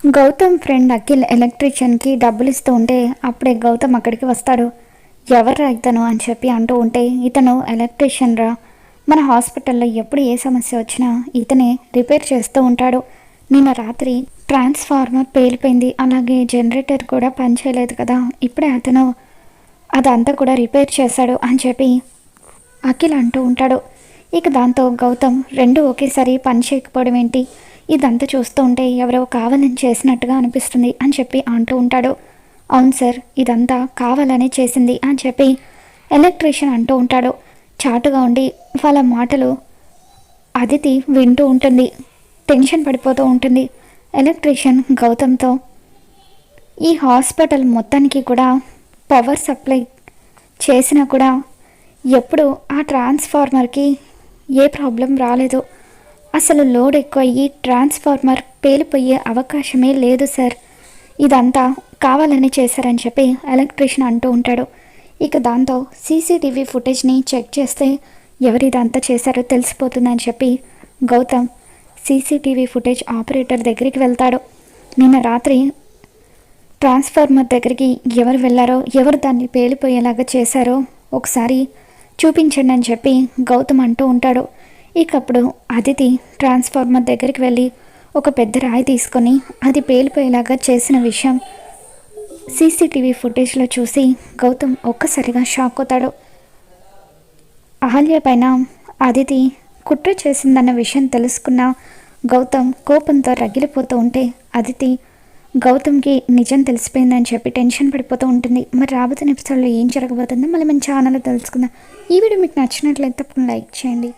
Gautam friend Akhil ఎలక్ట్రీషియన్కి డబ్బులు ఇస్తూ ఉంటే అప్పుడే గౌతమ్ అక్కడికి వస్తాడు. ఎవర్రా ఇతను అని చెప్పి అంటూ ఉంటే, ఇతను ఎలక్ట్రీషియన్ రా, మన హాస్పిటల్లో ఎప్పుడు ఏ సమస్య వచ్చినా ఇతనే రిపేర్ చేస్తూ ఉంటాడు. నిన్న రాత్రి ట్రాన్స్ఫార్మర్ పేలిపోయింది, అలాగే జనరేటర్ కూడా పనిచేయలేదు కదా, ఇప్పుడే అతను అదంతా కూడా రిపేర్ చేశాడు అని చెప్పి అఖిల్ అంటూ ఉంటాడు. ఇక దాంతో గౌతమ్ రెండు ఒకేసారి పని చేయకపోవడం ఏంటి, ఇదంతా చూస్తూ ఉంటే ఎవరో కావాలని చేసినట్టుగా అనిపిస్తుంది అని చెప్పి అంటూ ఉంటాడు. అవును సార్, ఇదంతా కావాలనే చేసింది అని చెప్పి ఎలక్ట్రీషియన్ అంటూ ఉంటాడు. చాటుగా ఉండి వాళ్ళ మాటలు అదితి వింటూ ఉంటుంది. టెన్షన్ పడిపోతూ ఉంటుంది. ఎలక్ట్రీషియన్ గౌతమ్తో, ఈ హాస్పిటల్ మొత్తానికి కూడా పవర్ సప్లై చేసినా కూడా ఎప్పుడు ఆ ట్రాన్స్ఫార్మర్కి ఏ ప్రాబ్లం రాలేదు, అసలు లోడ్ ఎక్కువ అయ్యి ట్రాన్స్ఫార్మర్ పేలిపోయే అవకాశమే లేదు సార్, ఇదంతా కావాలని చేశారని చెప్పి ఎలక్ట్రీషియన్ అంటూ ఉంటాడు. ఇక దాంతో సీసీటీవీ ఫుటేజ్ని చెక్ చేస్తే ఎవరిదంతా చేశారో తెలిసిపోతుందని చెప్పి గౌతమ్ సీసీటీవీ ఫుటేజ్ ఆపరేటర్ దగ్గరికి వెళ్తాడు. నిన్న రాత్రి ట్రాన్స్ఫార్మర్ దగ్గరికి ఎవరు వెళ్ళారో, ఎవరు దాన్ని పేలిపోయేలాగా చేశారో ఒకసారి చూపించండి అని చెప్పి గౌతమ్ అంటూ ఉంటాడు. ఇకప్పుడు అదితి ట్రాన్స్ఫార్మర్ దగ్గరికి వెళ్ళి ఒక పెద్ద రాయి తీసుకొని అది పేలిపోయేలాగా చేసిన విషయం సీసీటీవీ ఫుటేజ్లో చూసి గౌతమ్ ఒక్కసారిగా షాక్ అవుతాడు. అహల్య పైన అదితి కుట్ర చేసిందన్న విషయం తెలుసుకున్న గౌతమ్ కోపంతో రగిలిపోతూ ఉంటే, అదితి గౌతమ్కి నిజం తెలిసిపోయిందని చెప్పి టెన్షన్ పడిపోతూ ఉంటుంది. మరి రాబోతున్న ఎపిసోడ్లో ఏం జరగబోతుందో మళ్ళీ మన ఛానల్లో తెలుసుకుందాం. ఈ వీడియో మీకు నచ్చినట్లయితే తప్పకుండా లైక్ చేయండి.